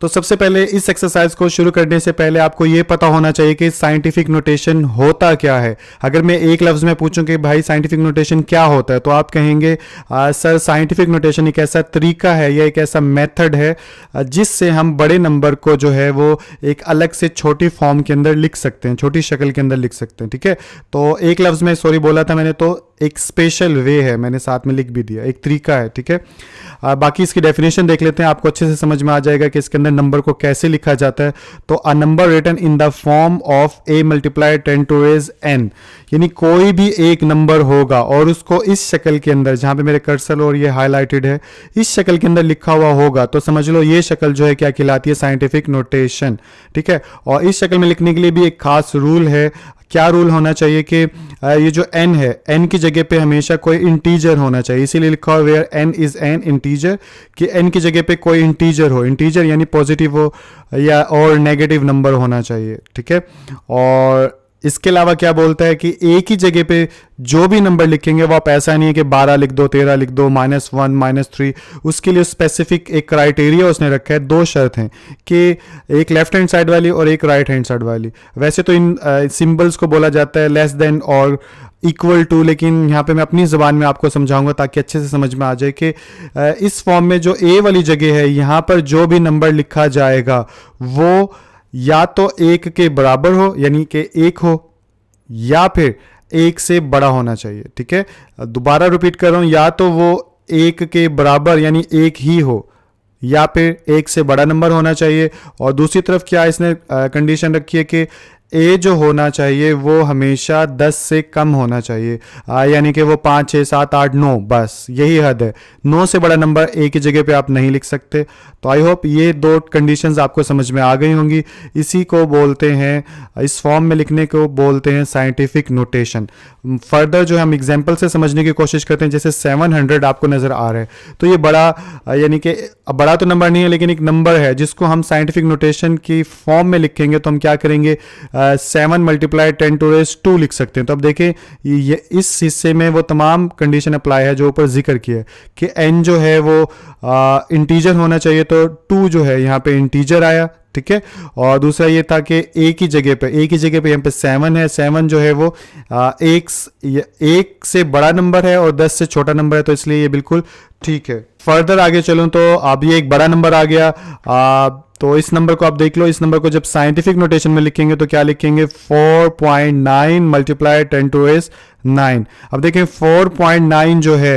तो सबसे पहले इस एक्सरसाइज को शुरू करने से पहले आपको ये पता होना चाहिए कि साइंटिफिक नोटेशन होता क्या है। अगर मैं एक लफ्ज़ में पूछूं कि भाई साइंटिफिक नोटेशन क्या होता है, तो आप कहेंगे सर साइंटिफिक नोटेशन एक ऐसा तरीका है या एक ऐसा मेथड है जिससे हम बड़े नंबर को जो है वो एक अलग से छोटी फॉर्म के अंदर लिख सकते हैं, छोटी शक्ल के अंदर लिख सकते हैं। ठीक है, तो एक लफ्ज़ में सॉरी बोला था मैंने, तो एक स्पेशल वे है, मैंने साथ में लिख भी दिया, एक तरीका है। ठीक है, बाकी इसकी डेफिनेशन देख लेते हैं, आपको अच्छे से समझ में आ जाएगा कि इसके अंदर नंबर को कैसे लिखा जाता है। तो a number written in the form of a multiply 10 to raise n, यानी कोई भी एक नंबर होगा और उसको इस शक्ल के अंदर, जहां पे मेरे कर्सर और ये हाईलाइटेड है, इस शक्ल के अंदर लिखा हुआ होगा, तो समझ लो ये शक्ल जो है क्या कहलाती है, साइंटिफिक नोटेशन। ठीक है, और इस शक्ल में लिखने के लिए भी एक खास रूल है। क्या रूल होना चाहिए कि ये जो n है, n की जगह पे हमेशा कोई इंटीजर होना चाहिए, इसीलिए लिखा हुआ where n is an integer, कि n की जगह पे कोई इंटीजर हो, इंटीजर यानी पॉजिटिव हो या और नेगेटिव नंबर होना चाहिए। ठीक है, और इसके अलावा क्या बोलता है कि एक ही जगह पे जो भी नंबर लिखेंगे वो आप ऐसा नहीं है कि 12 लिख दो, 13 लिख दो, -1 -3, उसके लिए स्पेसिफिक एक क्राइटेरिया उसने रखा है। दो शर्त हैं कि एक लेफ्ट हैंड साइड वाली और एक राइट हैंड साइड वाली। वैसे तो इन सिंबल्स को बोला जाता है लेस देन और इक्वल टू, लेकिन यहाँ पे मैं अपनी ज़बान में आपको समझाऊंगा ताकि अच्छे से समझ में आ जाए कि इस फॉर्म में जो ए वाली जगह है, यहाँ पर जो भी नंबर लिखा जाएगा वो या तो एक के बराबर हो यानी कि एक हो, या फिर एक से बड़ा होना चाहिए। ठीक है, दोबारा रिपीट कर रहा हूं, या तो वो एक के बराबर यानी एक ही हो, या फिर एक से बड़ा नंबर होना चाहिए। और दूसरी तरफ क्या इसने कंडीशन रखी है कि ए जो होना चाहिए वो हमेशा 10 से कम होना चाहिए, यानी कि वो 5 6 7 8 9, बस यही हद है। 9 से बड़ा नंबर ए की जगह पे आप नहीं लिख सकते। तो आई होप ये दो कंडीशंस आपको समझ में आ गई होंगी। इसी को बोलते हैं, इस फॉर्म में लिखने को बोलते हैं साइंटिफिक नोटेशन। फर्दर जो हम एग्जाम्पल से समझने की कोशिश करते हैं, जैसे 700 आपको नज़र आ रहा है, तो ये बड़ा यानी कि बड़ा तो नंबर नहीं है लेकिन एक नंबर है जिसको हम साइंटिफिक नोटेशन की फॉर्म में लिखेंगे तो हम क्या करेंगे, 7 मल्टीप्लाई 10 टू रेज 2 लिख सकते हैं। तो अब देखें ये इस हिस्से में वो तमाम कंडीशन अप्लाई है जो ऊपर जिक्र किया है कि n जो है वो इंटीजर होना चाहिए, तो 2 जो है यहाँ पे इंटीजर आया। ठीक है, और दूसरा ये था कि एक ही जगह पे यहाँ पे 7 है, 7 जो है वो एक से बड़ा नंबर है और 10 से छोटा नंबर है, तो इसलिए ये बिल्कुल ठीक है। फर्दर आगे चलूं तो अब ये एक बड़ा नंबर आ गया, तो इस नंबर को आप देख लो, इस नंबर को जब साइंटिफिक नोटेशन में लिखेंगे तो क्या लिखेंगे, 4.9 मल्टीप्लाई 10 टू रेज 9। अब देखें 4.9 जो है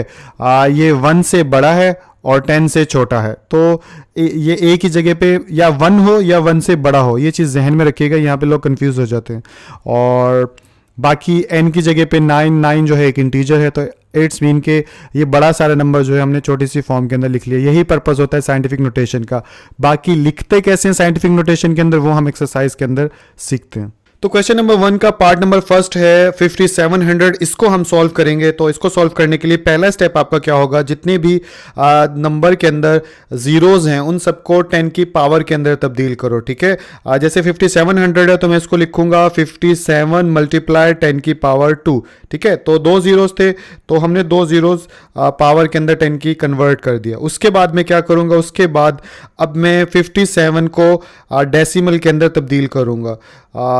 ये 1 से बड़ा है और 10 से छोटा है, तो ये एक ही जगह पे या 1 हो या 1 से बड़ा हो, ये चीज़ जहन में रखिएगा, यहाँ पे लोग कंफ्यूज हो जाते हैं। और बाकी n की जगह पे 9 जो है एक इंटीजर है, तो इट्स मीन के ये बड़ा सारा नंबर जो है हमने छोटी सी फॉर्म के अंदर लिख लिया। यही पर्पस होता है साइंटिफिक नोटेशन का। बाकी लिखते कैसे हैं साइंटिफिक नोटेशन के अंदर वो हम एक्सरसाइज के अंदर सीखते हैं। तो क्वेश्चन नंबर 1 का पार्ट नंबर फर्स्ट है 5700, इसको हम सॉल्व करेंगे। तो इसको सॉल्व करने के लिए पहला स्टेप आपका क्या होगा, जितने भी नंबर के अंदर जीरोज हैं उन सबको 10 की पावर के अंदर तब्दील करो। ठीक है, जैसे 5700 है तो मैं इसको लिखूंगा 57 मल्टीप्लाई 10 की पावर 2। ठीक है, तो 2 जीरोज थे तो हमने 2 जीरोज पावर के अंदर 10 की कन्वर्ट कर दिया। उसके बाद मैं क्या करूंगा, उसके बाद अब मैं 57 को डेसिमल के अंदर तब्दील करूंगा,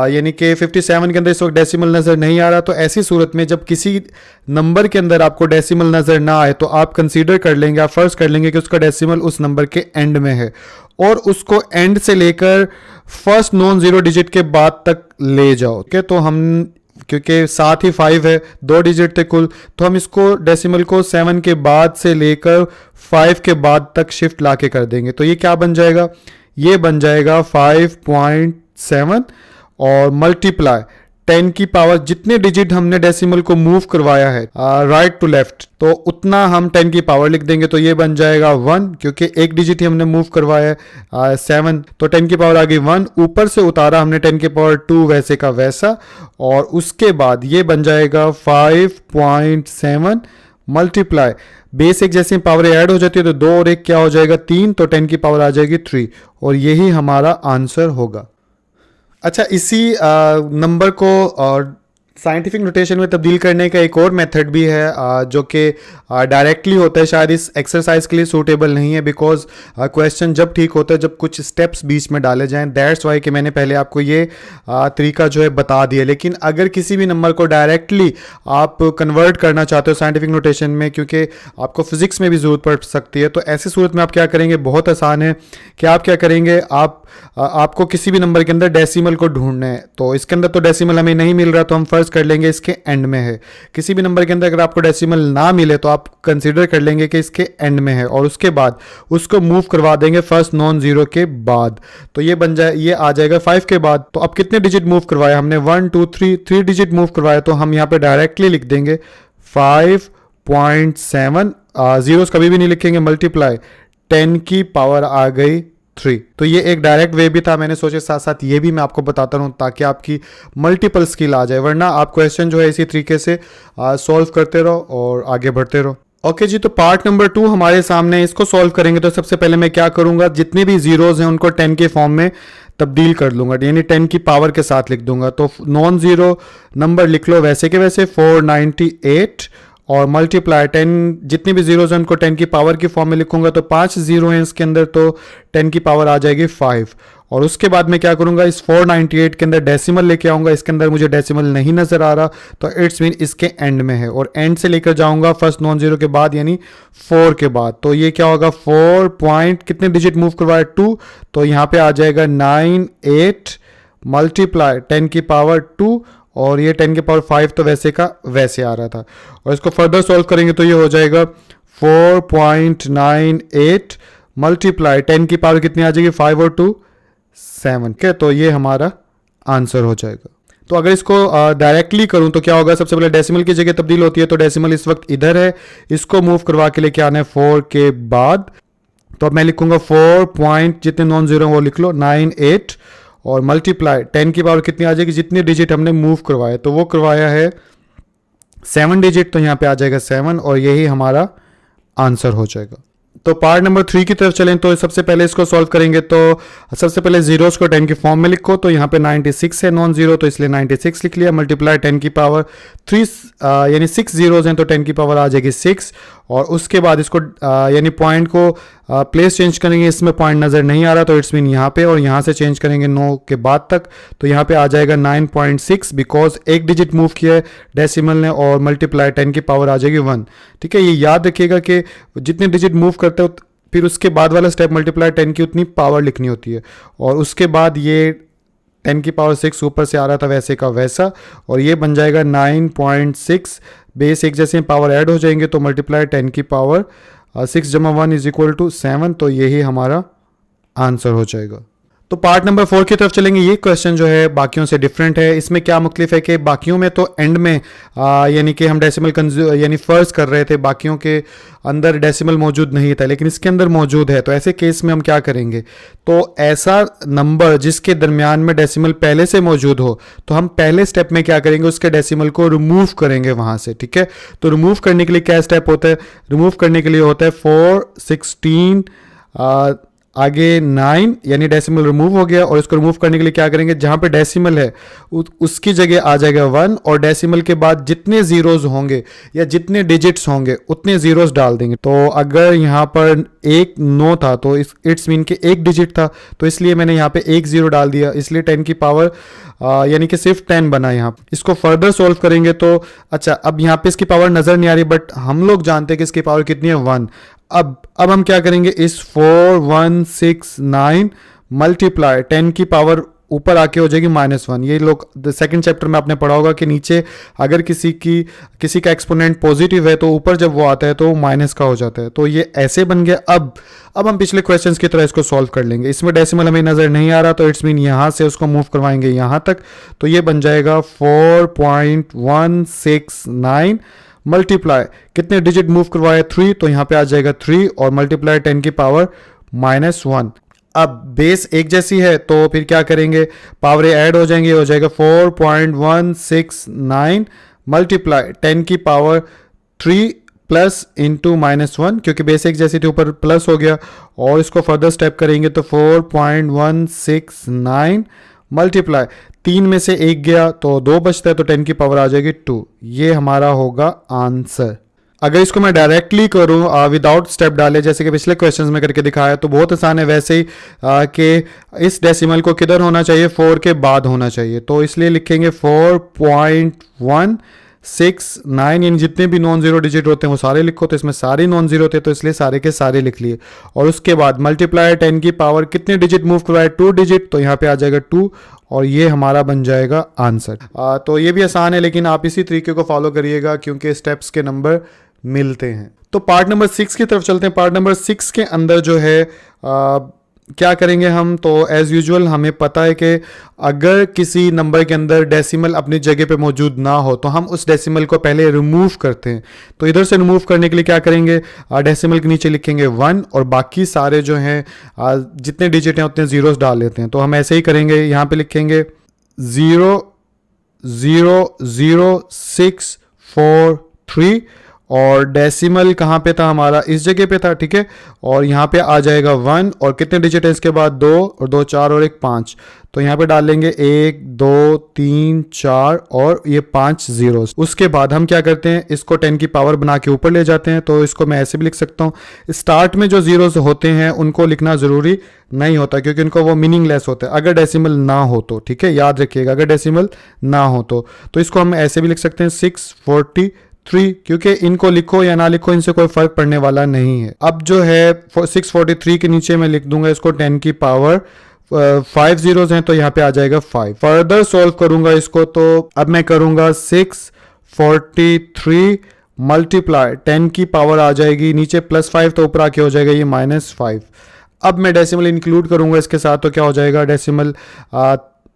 यानी कि 57 के अंदर इस वक्त डेसिमल नज़र नहीं आ रहा। तो ऐसी सूरत में जब किसी नंबर के अंदर आपको डेसिमल नज़र ना आए तो आप कंसीडर कर लेंगे, आप फर्ज कर लेंगे कि उसका डेसिमल उस नंबर के एंड में है और उसको एंड से लेकर फर्स्ट नॉन जीरो डिजिट के बाद तक ले जाओ। ठीक है, तो हम क्योंकि साथ ही 5 है, 2 डिजिट थे कुल, तो हम इसको डेसिमल को 7 के बाद से लेकर 5 के बाद तक शिफ्ट ला के कर देंगे। तो ये क्या बन जाएगा, ये बन जाएगा 5.7 और मल्टीप्लाई 10 की पावर, जितने डिजिट हमने डेसिमल को मूव करवाया है राइट टू लेफ्ट, तो उतना हम 10 की पावर लिख देंगे। तो ये बन जाएगा 1, क्योंकि एक डिजिट ही हमने मूव करवाया है 7, तो 10 की पावर आ गई 1, ऊपर से उतारा हमने 10 की पावर 2 वैसे का वैसा, और उसके बाद ये बन जाएगा 5.7 मल्टीप्लाई बेस एक जैसे पावर ऐड हो जाती है तो 2 और 1 क्या हो जाएगा 3, तो 10 की पावर आ जाएगी 3, और यही हमारा आंसर होगा। अच्छा, इसी नंबर को और साइंटिफिक नोटेशन में तब्दील करने का एक और मेथड भी है जो कि डायरेक्टली होता है, शायद इस एक्सरसाइज के लिए सूटेबल नहीं है बिकॉज क्वेश्चन जब ठीक होता है जब कुछ स्टेप्स बीच में डाले जाएं, दैट्स वाई कि मैंने पहले आपको ये तरीका जो है बता दिया। लेकिन अगर किसी भी नंबर को डायरेक्टली आप कन्वर्ट करना चाहते हो साइंटिफिक नोटेशन में, क्योंकि आपको फिजिक्स में भी ज़रूरत पड़ सकती है, तो ऐसी सूरत में आप क्या करेंगे, बहुत आसान है कि आप क्या करेंगे, आपको किसी भी नंबर के अंदर डेसिमल को ढूंढना है। तो इसके अंदर तो डेसिमल हमें नहीं मिल रहा, तो हम फर्ज कर लेंगे इसके एंड में है। किसी भी नंबर के अंदर अगर आपको डेसिमल ना मिले तो आप कंसीडर कर लेंगे कि इसके एंड में है, और उसके बाद उसको मूव करवा देंगे फर्स्ट नॉन जीरो के बाद। तो ये बन जाए, ये आ जाएगा 5 के बाद। तो अब कितने डिजिट मूव करवाया हमने, 1 2 3 डिजिट मूव करवाया, तो हम यहाँ पे डायरेक्टली लिख देंगे 5.7, जीरोस कभी भी नहीं लिखेंगे, मल्टीप्लाई 10 की पावर आ गई 3। तो ये एक डायरेक्ट वे भी था, मैंने सोचे साथ साथ ये भी मैं आपको बताता रहूँ ताकि आपकी मल्टीपल स्किल आ जाए, वरना आप क्वेश्चन जो है इसी तरीके से सॉल्व करते रहो और आगे बढ़ते रहो। ओके जी, तो पार्ट नंबर 2 हमारे सामने, इसको सॉल्व करेंगे। तो सबसे पहले मैं क्या करूंगा, जितने भी जीरोज हैं उनको 10 के फॉर्म में तब्दील कर लूंगा, यानी 10 की पावर के साथ लिख दूंगा। तो नॉन जीरो नंबर लिख लो वैसे के वैसे 498, और मल्टीप्लाई 10, जितनी भी जीरोज हैं उनको 10 की पावर की फॉर्म में लिखूंगा। तो 5 जीरो हैं इसके अंदर, तो 10 की पावर आ जाएगी 5। और उसके बाद मैं क्या करूंगा, इस 498 के अंदर डेसिमल लेके आऊंगा। इसके अंदर मुझे डेसिमल नहीं नजर आ रहा, तो इट्स मीन इसके एंड में है, और एंड से लेकर जाऊंगा फर्स्ट नॉन जीरो के बाद, यानी 4 के बाद। तो ये क्या होगा, 4 पॉइंट कितने डिजिट मूव करवाए 2, तो यहाँ पे आ जाएगा 98 मल्टीप्लाई 10 की पावर 2, और ये 10 की पावर 5 तो वैसे का वैसे आ रहा था। और इसको फर्दर सॉल्व करेंगे तो ये हो जाएगा 4.98 मल्टीप्लाई 10 की पावर कितनी आ जाएगी, 5 और 2 7 के, तो ये हमारा आंसर हो जाएगा। तो अगर इसको डायरेक्टली करूं तो क्या होगा, सबसे पहले डेसिमल की जगह तब्दील होती है, तो डेसिमल इस वक्त इधर है, इसको मूव करवा के लेके आना है 4 के बाद। तो अब मैं लिखूंगा 4 पॉइंट जितने नॉन जीरो वो लिख लो 98, और मल्टीप्लाई 10 की पावर कितनी आ जाएगी, जितने डिजिट हमने मूव करवाए, तो वो करवाया है 7 डिजिट, तो यहाँ पे आ जाएगा 7, और यही हमारा आंसर हो जाएगा। तो पार्ट नंबर 3 की तरफ चलें, तो सबसे पहले इसको सॉल्व करेंगे। तो सबसे पहले जीरोस को 10 की फॉर्म में लिखो, तो यहाँ पे 96 है नॉन जीरो, तो इसलिए 96 लिख लिया, मल्टीप्लाई 10 की पावर 3, यानी 6 जीरोज हैं, तो 10 की पावर आ जाएगी 6। और उसके बाद इसको यानी पॉइंट को प्लेस चेंज करेंगे, इसमें पॉइंट नज़र नहीं आ रहा, तो इट्स मीन यहाँ पे, और यहाँ से चेंज करेंगे 9 के बाद तक, तो यहाँ पे आ जाएगा 9.6, बिकॉज एक डिजिट मूव किया है डेसिमल ने, और मल्टीप्लाई 10 की पावर आ जाएगी 1। ठीक है, ये याद रखिएगा कि जितने डिजिट मूव करते हो फिर उसके बाद वाला स्टेप मल्टीप्लाई 10 की उतनी पावर लिखनी होती है, और उसके बाद ये 10 की पावर 6 ऊपर से आ रहा था वैसे का वैसा, और ये बन जाएगा 9.6, बेस एक जैसे पावर ऐड हो जाएंगे, तो मल्टीप्लाई 10 की पावर 6 जमा 1 इज इक्वल टू 7, तो यही हमारा आंसर हो जाएगा। तो पार्ट नंबर 4 की तरफ चलेंगे। ये क्वेश्चन जो है बाकियों से डिफरेंट है। इसमें क्या मुख्तलिफ है कि बाकियों में तो एंड में यानी कि हम डेसिमल यानी फर्ज कर रहे थे, बाकियों के अंदर डेसिमल मौजूद नहीं था, लेकिन इसके अंदर मौजूद है। तो ऐसे केस में हम क्या करेंगे, तो ऐसा नंबर जिसके दरमियान में डेसिमल पहले से मौजूद हो, तो हम पहले स्टेप में क्या करेंगे, उसके डेसिमल को रिमूव करेंगे वहाँ से। ठीक है, तो रिमूव करने के लिए क्या स्टेप होता है, रिमूव करने के लिए होता है 4 16 आगे 9, यानी डेसिमल रिमूव हो गया, और इसको रिमूव करने के लिए क्या करेंगे, जहाँ पे डेसिमल है उसकी जगह आ जाएगा 1, और डेसिमल के बाद जितने जीरोज होंगे या जितने डिजिट्स होंगे उतने जीरोज डाल देंगे। तो अगर यहाँ पर 1 9 था, तो इट्स मीन कि एक डिजिट था, तो इसलिए मैंने यहाँ पे 1 0 डाल दिया, इसलिए 10 की पावर यानी कि सिर्फ 10 बना यहाँ। इसको फर्दर सॉल्व करेंगे तो अच्छा, अब यहाँ पे इसकी पावर नज़र नहीं आ रही, बट हम लोग जानते हैं कि इसकी पावर कितनी है, 1। अब हम क्या करेंगे, इस 4169 मल्टीप्लाई 10 की पावर ऊपर आके हो जाएगी -1। ये लोग सेकंड चैप्टर में आपने पढ़ा होगा कि नीचे अगर किसी का एक्सपोनेंट पॉजिटिव है तो ऊपर जब वो आता है तो वो माइनस का हो जाता है। तो ये ऐसे बन गया। अब हम पिछले क्वेश्चंस की तरह इसको सॉल्व कर लेंगे। इसमें डेसिमल हमें नज़र नहीं आ रहा, तो इट्स मीन यहाँ से उसको मूव करवाएंगे यहाँ तक, तो ये बन जाएगा 4.169 मल्टीप्लाई कितने डिजिट मूव करवाए 3, तो यहाँ पे आ जाएगा 3, और मल्टीप्लाई 10 की पावर -1। अब बेस एक जैसी है तो फिर क्या करेंगे, पावरें ऐड हो जाएंगे, हो जाएगा 4.169 मल्टीप्लाई 10 की पावर 3 प्लस इंटू -1, क्योंकि बेस एक जैसी थी ऊपर प्लस हो गया। और इसको फर्दर स्टेप करेंगे तो 4.169 मल्टीप्लाई 3 में से 1 गया तो 2 बचता है, तो 10 की पावर आ जाएगी 2। ये हमारा होगा आंसर। अगर इसको मैं डायरेक्टली करूं विदाउट स्टेप डाले, जैसे कि पिछले क्वेश्चंस में करके दिखाया, तो बहुत आसान है। वैसे ही कि इस डेसिमल को किधर होना चाहिए, 4 के बाद होना चाहिए, तो इसलिए लिखेंगे 4.169, यानी जितने भी नॉन जीरो डिजिट होते हैं वो सारे लिखो, तो इसमें सारे नॉन जीरो थे तो इसलिए सारे के सारे लिख लिए। और उसके बाद मल्टीप्लाई 10 की पावर कितने डिजिट मूव करवाए, 2 डिजिट, तो यहाँ पे आ जाएगा 2 और ये हमारा बन जाएगा आंसर। तो ये भी आसान है, लेकिन आप इसी तरीके को फॉलो करिएगा क्योंकि स्टेप्स के नंबर मिलते हैं। तो पार्ट नंबर 6 की तरफ चलते हैं। पार्ट नंबर 6 के अंदर जो है क्या करेंगे हम, तो एज यूजुअल हमें पता है कि अगर किसी नंबर के अंदर डेसिमल अपनी जगह पे मौजूद ना हो तो हम उस डेसिमल को पहले रिमूव करते हैं। तो इधर से रिमूव करने के लिए क्या करेंगे, डेसिमल के नीचे लिखेंगे 1 और बाकी सारे जो हैं जितने डिजिट हैं उतने जीरोस डाल लेते हैं। तो हम ऐसे ही करेंगे, यहाँ पे लिखेंगे 0.00643 और डेसिमल कहाँ पे था हमारा, इस जगह पे था, ठीक है। और यहाँ पे आ जाएगा 1 और कितने डिजिट है इसके बाद, 2 और 2 4 और 1 5, तो यहाँ पे डाल लेंगे 1 2 3 4 और ये 5 जीरोस। उसके बाद हम क्या करते हैं, इसको 10 की पावर बना के ऊपर ले जाते हैं। तो इसको मैं ऐसे भी लिख सकता हूँ, स्टार्ट में जो जीरोस होते हैं उनको लिखना ज़रूरी नहीं होता क्योंकि उनको वो मीनिंगलेस होता है अगर डेसिमल ना हो तो, ठीक है, याद रखिएगा अगर डेसिमल ना हो तो इसको हम ऐसे भी लिख सकते हैं 643, क्योंकि इनको लिखो या ना लिखो इनसे कोई फर्क पड़ने वाला नहीं है। अब जो है 643 के नीचे मैं लिख दूंगा इसको 10 की पावर 5 जीरोस हैं तो यहाँ पे आ जाएगा 5। फर्दर सॉल्व करूंगा इसको, तो अब मैं करूंगा 643 मल्टीप्लाई 10 की पावर आ जाएगी नीचे +5 तो ऊपर आके हो जाएगा ये -5। अब मैं डेसिमल इंक्लूड करूंगा इसके साथ, तो क्या हो जाएगा डेसिमल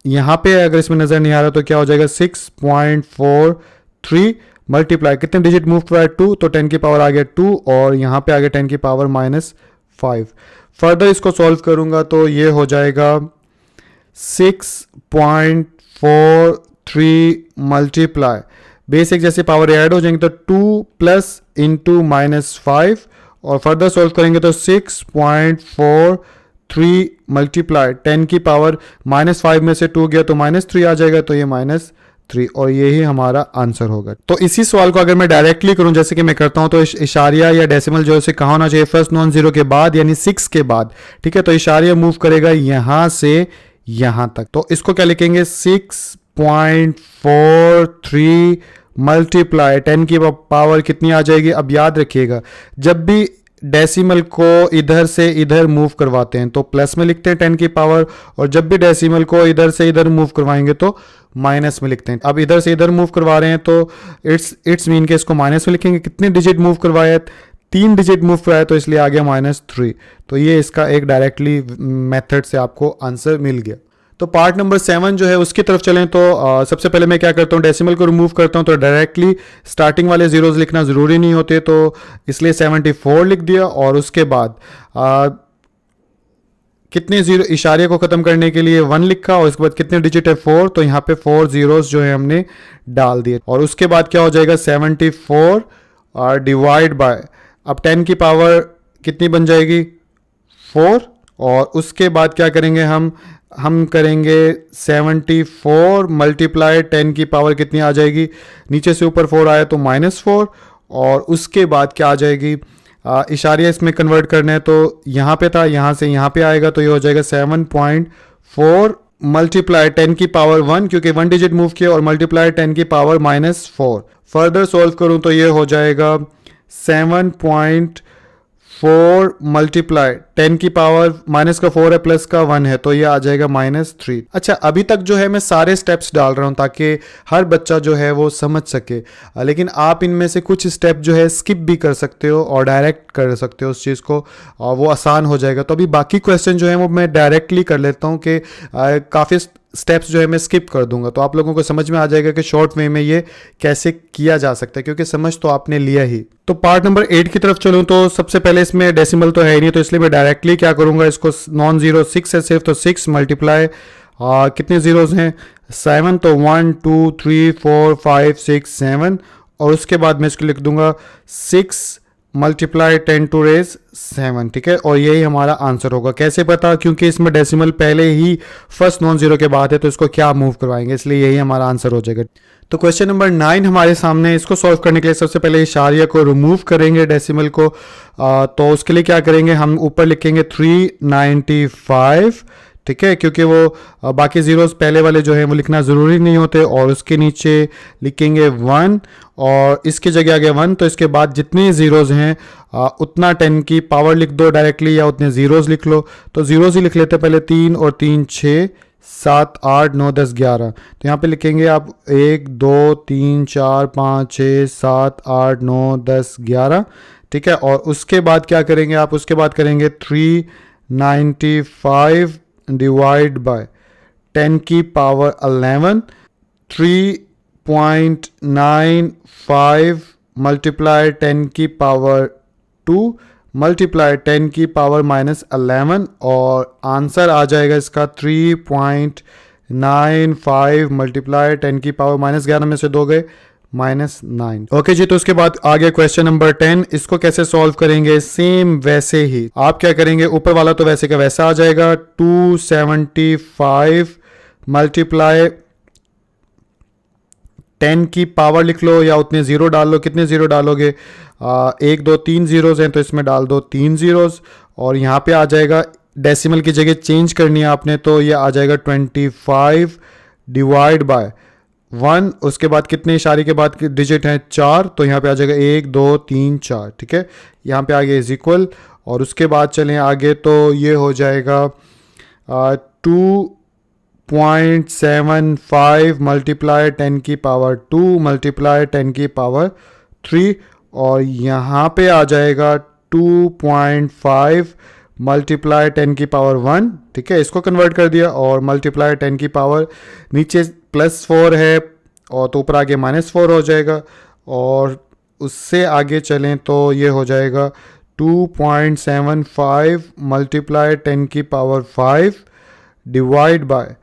यहाँ पे अगर इसमें नजर नहीं आ रहा तो क्या हो जाएगा 6.43 मल्टीप्लाई कितने डिजिट मूव कराए 2, तो 10 की पावर आ गया 2 और यहाँ पे आ गया 10 की पावर -5। फर्दर इसको सॉल्व करूंगा तो ये हो जाएगा 6.43 मल्टीप्लाई बेसिक जैसे पावर ऐड हो जाएंगे तो 2 प्लस इंटू -5 और फर्दर सॉल्व करेंगे तो 6.43 मल्टीप्लाई 10 की पावर -5 में से 2 गया तो -3 आ जाएगा, तो ये -3 और यही हमारा आंसर होगा। तो इसी सवाल को अगर मैं डायरेक्टली करूं जैसे कि मैं करता हूं तो इशारिया या डेसिमल जो है कहाँ होना चाहिए, फर्स्ट नॉन जीरो के बाद यानी 6 के बाद, ठीक है। तो इशारिया मूव करेगा यहां से यहां तक, तो इसको क्या लिखेंगे 6.43 मल्टीप्लाई 10 की पावर कितनी आ जाएगी। अब याद रखिएगा जब भी डेसिमल को इधर से इधर मूव करवाते हैं तो प्लस में लिखते हैं 10 की पावर, और जब भी डेसिमल को इधर से इधर मूव करवाएंगे तो माइनस में लिखते हैं। अब इधर से इधर मूव करवा रहे हैं तो इट्स मीन के इसको माइनस में लिखेंगे। कितने डिजिट मूव करवाए, 3 डिजिट मूव करवाया तो इसलिए आ गया -3। तो ये इसका एक डायरेक्टली मेथड से आपको आंसर मिल गया। तो पार्ट नंबर 7 जो है उसकी तरफ चलें तो सबसे पहले मैं क्या करता हूँ, डेसिमल को रिमूव करता हूँ। तो डायरेक्टली स्टार्टिंग वाले जीरोस लिखना ज़रूरी नहीं होते, तो इसलिए 74 लिख दिया और उसके बाद कितने जीरो इशारे को ख़त्म करने के लिए 1 लिखा और उसके बाद कितने डिजिट है 4, तो यहाँ पे 4 जीरोस जो है हमने डाल दिए। और उसके बाद क्या हो जाएगा 74 और डिवाइड बाय, अब 10 की पावर कितनी बन जाएगी 4, और उसके बाद क्या करेंगे हम करेंगे 74 मल्टीप्लाई 10 की पावर कितनी आ जाएगी, नीचे से ऊपर 4 आया तो -4, और उसके बाद क्या आ जाएगी इशारिया इसमें कन्वर्ट करना है तो यहाँ पे था, यहाँ से यहाँ पे आएगा तो ये हो जाएगा 7.4 मल्टीप्लाई 10 की पावर 1 क्योंकि 1 डिजिट मूव किया और मल्टीप्लाई 10 की पावर -4। फर्दर सॉल्व करूँ तो ये हो जाएगा 7.4 मल्टीप्लाई 10 की पावर माइनस का 4 है प्लस का 1 है तो ये आ जाएगा -3। अच्छा, अभी तक जो है मैं सारे स्टेप्स डाल रहा हूँ ताकि हर बच्चा जो है वो समझ सके, लेकिन आप इनमें से कुछ स्टेप जो है स्किप भी कर सकते हो और डायरेक्ट कर सकते हो उस चीज़ को, और वो आसान हो जाएगा। तो अभी बाकी क्वेश्चन जो है वो मैं डायरेक्टली कर लेता हूँ कि काफ़ी स्टेप्स जो है मैं स्किप कर दूंगा, तो आप लोगों को समझ में आ जाएगा कि शॉर्ट वे में ये कैसे किया जा सकता है, क्योंकि समझ तो आपने लिया ही। तो पार्ट नंबर 8 की तरफ चलूँ तो सबसे पहले इसमें डेसिमल तो है ही नहीं, तो इसलिए मैं डायरेक्टली क्या करूंगा, इसको नॉन जीरो 6 है सिर्फ, तो 6 मल्टीप्लाई कितने जीरोज हैं 7, तो 1 2 3 4 5 6 7, और उसके बाद मैं इसको लिख दूंगा 6 मल्टीप्लाई 10⁻⁷, ठीक है, और यही हमारा आंसर होगा। कैसे पता? क्योंकि इसमें डेसिमल पहले ही फर्स्ट नॉन जीरो के बाद है, तो इसको क्या मूव करवाएंगे, इसलिए यही हमारा आंसर हो जाएगा। तो क्वेश्चन नंबर 9 हमारे सामने है। इसको सॉल्व करने के लिए सबसे पहले इशारिया को रिमूव करेंगे डेसिमल को। तो उसके लिए क्या करेंगे, हम ऊपर लिखेंगे 395, ठीक है, क्योंकि वो बाकी जीरोस पहले वाले जो है वो लिखना ज़रूरी नहीं होते, और उसके नीचे लिखेंगे 1 और इसकी जगह आ गया 1, तो इसके बाद जितने ज़ीरोज़ हैं उतना 10 की पावर लिख दो डायरेक्टली, या उतने ज़ीरोज़ लिख लो। तो ज़ीरोज़ ही लिख लेते हैं पहले, 3 और 3 6 7 8 9 10 11। तो यहाँ पे लिखेंगे आप 1 2 3 4 5 6 7 8 9 10 11, ठीक है। और उसके बाद क्या करेंगे आप, उसके बाद करेंगे 395 डिवाइड बाय 10 की पावर 11, 3.95 मल्टीप्लाई 10 की पावर 2 मल्टीप्लाई 10 की पावर -11, और आंसर आ जाएगा इसका 3.95 मल्टीप्लाई 10 की पावर -11 में से 2 गए -9। ओके जी, तो उसके बाद आ गया क्वेश्चन नंबर 10। इसको कैसे सॉल्व करेंगे? सेम वैसे ही आप क्या करेंगे, ऊपर वाला तो वैसे का वैसा आ जाएगा, 275 मल्टीप्लाई 10 की पावर लिख लो, या उतने ज़ीरो डाल लो। कितने ज़ीरो डालोगे? 1 2 3 ज़ीरोज़ हैं, तो इसमें डाल दो 3 ज़ीरोज़, और यहाँ पे आ जाएगा डेसिमल की जगह चेंज करनी है आपने, तो ये आ जाएगा 25 डिवाइड बाय 1। उसके बाद कितने इशारे के बाद डिजिट हैं? 4, तो यहाँ पे आ जाएगा 1 2 3 4, ठीक है। यहाँ पे आगे इज इक्वल, और उसके बाद चलें आगे, तो ये हो जाएगा 2.75 मल्टीप्लाई 10 की पावर 2 मल्टीप्लाई 10 की पावर 3, और यहाँ पे आ जाएगा 2.5 मल्टीप्लाई 10 की पावर 1, ठीक है, इसको कन्वर्ट कर दिया, और मल्टीप्लाई 10 की पावर नीचे +4 है, और तो ऊपर आगे -4 हो जाएगा, और उससे आगे चलें तो ये हो जाएगा 2.75 मल्टीप्लाई 10 की पावर 5 डिवाइड बाय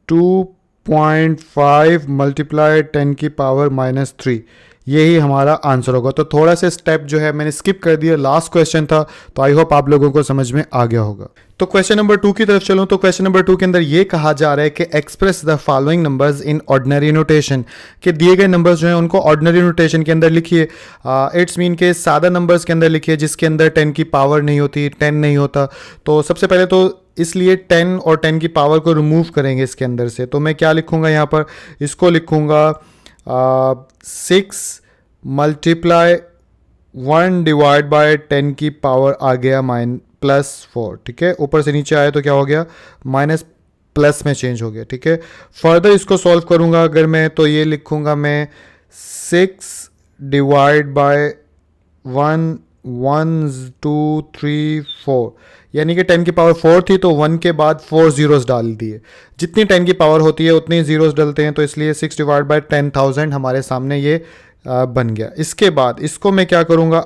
2.5 मल्टीप्लाई 10 की पावर -3। यही हमारा आंसर होगा। तो थोड़ा सा स्टेप जो है मैंने स्किप कर दिया, लास्ट क्वेश्चन था, तो आई होप आप लोगों को समझ में आ गया होगा। तो क्वेश्चन नंबर 2 की तरफ चलूं, तो क्वेश्चन नंबर 2 के अंदर ये कहा जा रहा है कि express the following numbers in ordinary notation, कि दिए गए नंबर्स जो हैं उनको ऑर्डिनरी नोटेशन के अंदर लिखिए। इट्स मीन के सादा नंबर्स के अंदर लिखिए, जिसके अंदर 10 की पावर नहीं होती, 10 नहीं होता। तो सबसे पहले तो इसलिए 10 और 10 की पावर को रिमूव करेंगे इसके अंदर से। तो मैं क्या लिखूंगा यहाँ पर, इसको लिखूंगा 6 मल्टीप्लाई 1 डिवाइड बाय 10 की पावर आ गया +4, ठीक है। ऊपर से नीचे आया तो क्या हो गया, माइनस प्लस में चेंज हो गया, ठीक है। फर्दर इसको सॉल्व करूंगा अगर मैं, तो ये लिखूंगा मैं 6 डिवाइड बाय 1 1 2 3 4, यानी कि 10 की पावर 4 थी, तो 1 के बाद 4 ज़ीरोज़ डाल दिए। जितनी 10 की पावर होती है उतनी ज़ीरोज़ डलते हैं, तो इसलिए 6 डिवाइड बाय 10,000 हमारे सामने ये बन गया। इसके बाद इसको मैं क्या करूँगा,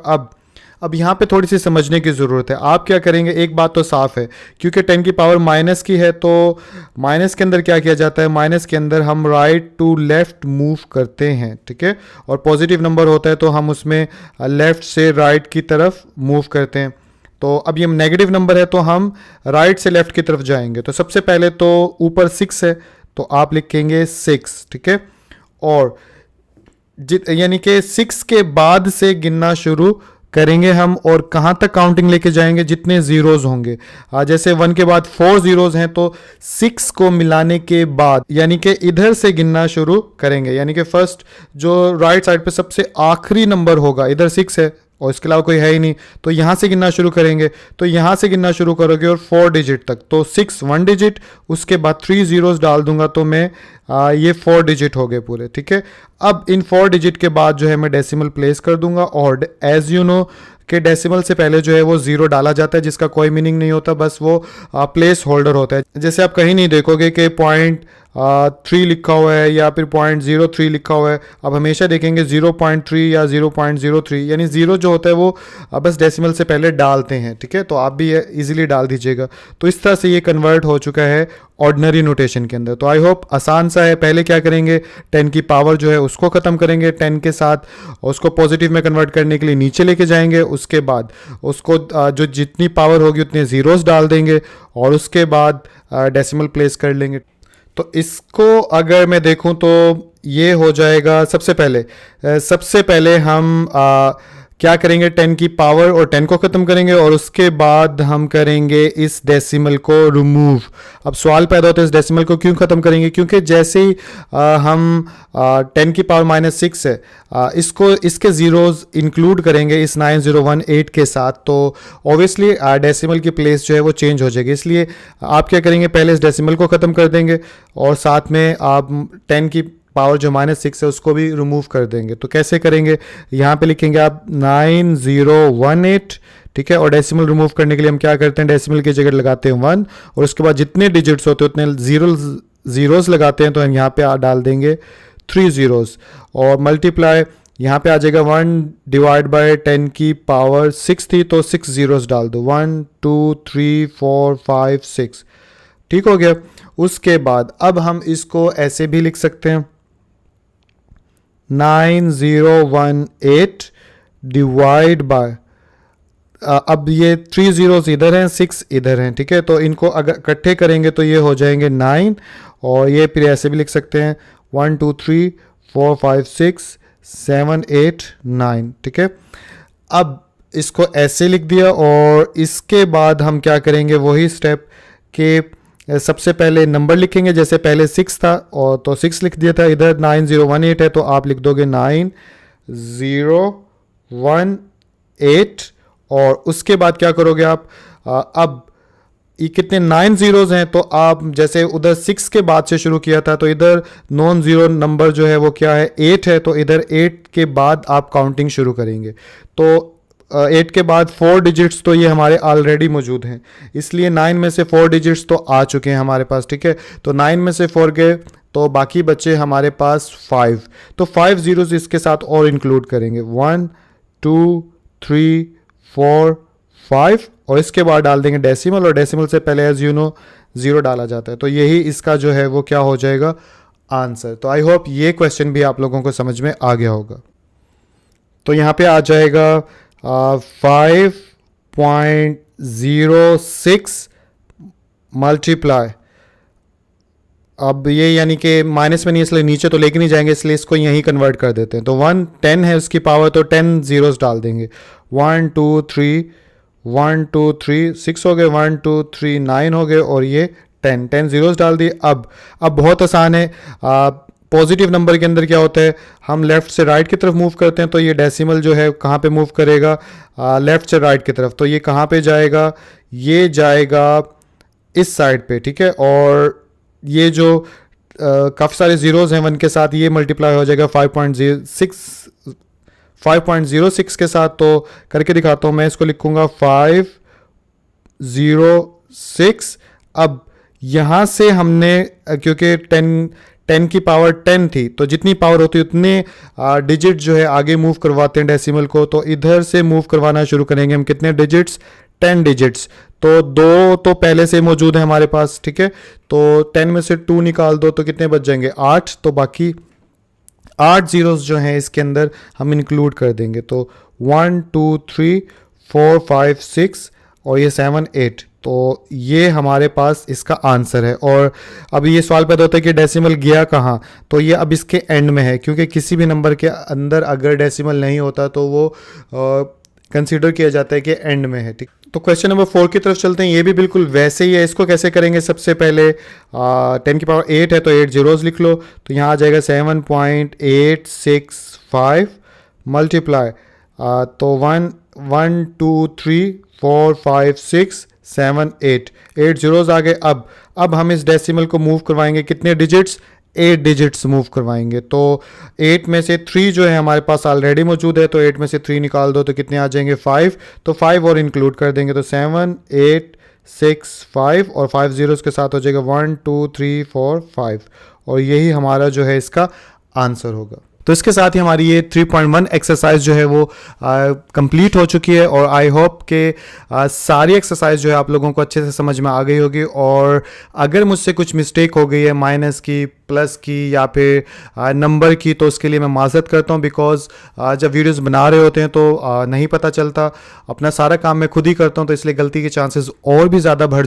अब यहाँ पे थोड़ी सी समझने की ज़रूरत है। आप क्या करेंगे, एक बात तो साफ़ है, क्योंकि 10 की पावर माइनस की है, तो माइनस के अंदर क्या किया जाता है, माइनस के अंदर हम राइट टू लेफ़्ट मूव करते हैं, ठीक है। और पॉजिटिव नंबर होता है तो हम उसमें लेफ़्ट से राइट की तरफ मूव करते हैं। तो अब ये नेगेटिव नंबर है, तो हम राइट से लेफ़्ट की तरफ जाएंगे। तो सबसे पहले तो ऊपर 6 है, तो आप लिखेंगे 6, ठीक है। और यानी कि 6 के बाद से गिनना शुरू करेंगे हम, और कहाँ तक काउंटिंग लेके जाएंगे, जितने ज़ीरोज़ होंगे। जैसे 1 के बाद 4 ज़ीरोज़ हैं, तो 6 को मिलाने के बाद यानी कि इधर से गिनना शुरू करेंगे, यानी कि फर्स्ट जो राइट साइड पे सबसे आखिरी नंबर होगा, इधर 6 है और इसके अलावा कोई है ही नहीं, तो यहाँ से गिनना शुरू करेंगे। तो यहाँ से गिनना शुरू करोगे और 4 डिजिट तक, तो 6 1 डिजिट, उसके बाद 3 ज़ीरोज़ डाल दूंगा, तो मैं ये 4 डिजिट हो गए पूरे, ठीक है। अब इन 4 डिजिट के बाद जो है मैं डेसिमल प्लेस कर दूंगा, और एज यू नो कि डेसिमल से पहले जो है वो 0 डाला जाता है, जिसका कोई मीनिंग नहीं होता, बस वो प्लेस होल्डर होता है। जैसे आप कहीं नहीं देखोगे कि 3 लिखा हुआ है या फिर 0.03 लिखा हुआ है, अब हमेशा देखेंगे 0.3 या 0.03, यानी 0 जो होता है वो बस डेसिमल से पहले डालते हैं, ठीक है। तो आप भी ये इजीली डाल दीजिएगा। तो इस तरह से ये कन्वर्ट हो चुका है ऑर्डिनरी नोटेशन के अंदर। तो आई होप आसान सा है। पहले क्या करेंगे, 10 की पावर जो है उसको ख़त्म करेंगे 10 के साथ, उसको पॉजिटिव में कन्वर्ट करने के लिए नीचे लेके जाएंगे, उसके बाद उसको जो जितनी पावर होगी उतने ज़ीरोज़ डाल देंगे और उसके बाद डेसिमल प्लेस कर लेंगे। तो इसको अगर मैं देखूं तो ये हो जाएगा। सबसे पहले हम क्या करेंगे, 10 की पावर और 10 को ख़त्म करेंगे और उसके बाद हम करेंगे इस डेसिमल को रिमूव। अब सवाल पैदा होता है इस डेसिमल को क्यों ख़त्म करेंगे, क्योंकि जैसे ही हम 10 की पावर -6 है, इसको इसके ज़ीरोज़ इंक्लूड करेंगे इस 9018 के साथ, तो ऑब्वियसली डेसिमल की प्लेस जो है वो चेंज हो जाएगी। इसलिए आप क्या करेंगे, पहले इस डेसिमल को ख़त्म कर देंगे और साथ में आप 10 की पावर जो -6 है उसको भी रिमूव कर देंगे। तो कैसे करेंगे, यहाँ पे लिखेंगे आप 9018, ठीक है। और डेसिमल रिमूव करने के लिए हम क्या करते हैं, डेसिमल की जगह लगाते हैं 1 और उसके बाद जितने डिजिट्स होते हैं उतने ज़ीरोज़ लगाते हैं। तो हम यहाँ पे डाल देंगे 3 ज़ीरोज़ और मल्टीप्लाई, यहाँ पे आ जाएगा 1 डिवाइड बाय 10 की पावर 6 थी तो 6 ज़ीरोज़ डाल दो, 1 2 3 4 5 6, ठीक हो गया। उसके बाद अब हम इसको ऐसे भी लिख सकते हैं, 9018 डिवाइड बाय, अब ये 3 ज़ीरोज़ इधर हैं 6 इधर हैं, ठीक है। तो इनको अगर इकट्ठे करेंगे तो ये हो जाएंगे 9 और ये फिर ऐसे भी लिख सकते हैं 1 2 3 4 5 6 7 8 9, ठीक है। अब इसको ऐसे लिख दिया और इसके बाद हम क्या करेंगे, वही स्टेप के सबसे पहले नंबर लिखेंगे, जैसे पहले 6 था और तो 6 लिख दिया था, इधर 9018 है तो आप लिख दोगे 9018 और उसके बाद क्या करोगे आप, अब ये कितने 9 ज़ीरोज़ हैं तो आप जैसे उधर 6 के बाद से शुरू किया था तो इधर नॉन ज़ीरो नंबर जो है वो क्या है 8 है, तो इधर 8 के बाद आप काउंटिंग शुरू करेंगे। तो 8 के बाद 4 डिजिट्स तो ये हमारे ऑलरेडी मौजूद हैं, इसलिए 9 में से 4 डिजिट्स तो आ चुके हैं हमारे पास, ठीक है। तो 9 में से 4 गए तो बाकी बचे हमारे पास 5, तो 5 ज़ीरोज़ इसके साथ और इंक्लूड करेंगे, 1 2 3 4 5 और इसके बाद डाल देंगे डेसिमल, और डेसिमल से पहले एज यू नो 0 डाला जाता है। तो यही इसका जो है वो क्या हो जाएगा, आंसर। तो आई होप ये क्वेश्चन भी आप लोगों को समझ में आ गया होगा। तो यहाँ पे आ जाएगा 5.06 मल्टीप्लाई, अब ये यानी कि माइनस में नहीं इसलिए नीचे तो लेके नहीं जाएंगे, इसलिए इसको यहीं कन्वर्ट कर देते हैं। तो 1 10 है उसकी पावर तो 10 ज़ीरोज़ डाल देंगे, 1 2 3 1 2 3 6 हो गए, 1 2 3 9 हो गए और ये 10 ज़ीरोज़ डाल दिए। अब बहुत आसान है, पॉजिटिव नंबर के अंदर क्या होता है, हम लेफ़्ट से राइट की तरफ मूव करते हैं, तो ये डेसिमल जो है कहाँ पे मूव करेगा, लेफ़्ट से राइट की तरफ। तो ये कहाँ पे जाएगा, ये जाएगा इस साइड पे, ठीक है। और ये जो काफ़ी सारे ज़ीरोज़ हैं 1 के साथ, ये मल्टीप्लाई हो जाएगा 5.06 के साथ। तो करके दिखाता हूँ, मैं इसको लिखूँगा 506। अब यहाँ से हमने क्योंकि 10 की पावर 10 थी तो जितनी पावर होती है उतने डिजिट जो है आगे मूव करवाते हैं डेसिमल को, तो इधर से मूव करवाना शुरू करेंगे हम। कितने डिजिट्स, 10 डिजिट्स, तो 2 तो पहले से मौजूद है हमारे पास, ठीक है। तो 10 में से 2 निकाल दो तो कितने बच जाएंगे, 8। तो बाकी 8 ज़ीरोज़ जो हैं इसके अंदर हम इंक्लूड कर देंगे। तो 1 2 3 4 5 6 और ये 7 8, तो ये हमारे पास इसका आंसर है। और अब ये सवाल पैदा होता है कि डेसिमल गया कहाँ, तो ये अब इसके एंड में है, क्योंकि किसी भी नंबर के अंदर अगर डेसिमल नहीं होता तो वो कंसीडर किया जाता है कि एंड में है, ठीक। तो क्वेश्चन नंबर 4 की तरफ चलते हैं। ये भी बिल्कुल वैसे ही है। इसको कैसे करेंगे, सबसे पहले 10 की पावर 8 है तो 8 ज़ीरोज़ लिख लो, तो यहाँ आ जाएगा 7.865 मल्टीप्लाई, तो 1 1 2 3 4 5 6 7 8 ज़ीरोज़ आ गए। अब हम इस डेसिमल को मूव करवाएंगे, कितने डिजिट्स, 8 डिजिट्स मूव करवाएंगे। तो 8 में से 3 जो है हमारे पास ऑलरेडी मौजूद है, तो 8 में से 3 निकाल दो तो कितने आ जाएंगे, 5। तो 5 और इंक्लूड कर देंगे, तो 7 8 6 5 और 5 जीरोस के साथ हो जाएगा 1 2 3 4 5 और यही हमारा जो है इसका आंसर होगा। तो इसके साथ ही हमारी ये 3.1 एक्सरसाइज जो है वो कंप्लीट हो चुकी है और आई होप के सारी एक्सरसाइज जो है आप लोगों को अच्छे से समझ में आ गई होगी। और अगर मुझसे कुछ मिस्टेक हो गई है माइनस की, प्लस की या फिर नंबर की, तो उसके लिए मैं माज़रत करता हूँ, बिकॉज जब वीडियोस बना रहे होते हैं तो नहीं पता चलता, अपना सारा काम मैं खुद ही करता हूँ, तो इसलिए गलती के चांसेस और भी ज़्यादा बढ़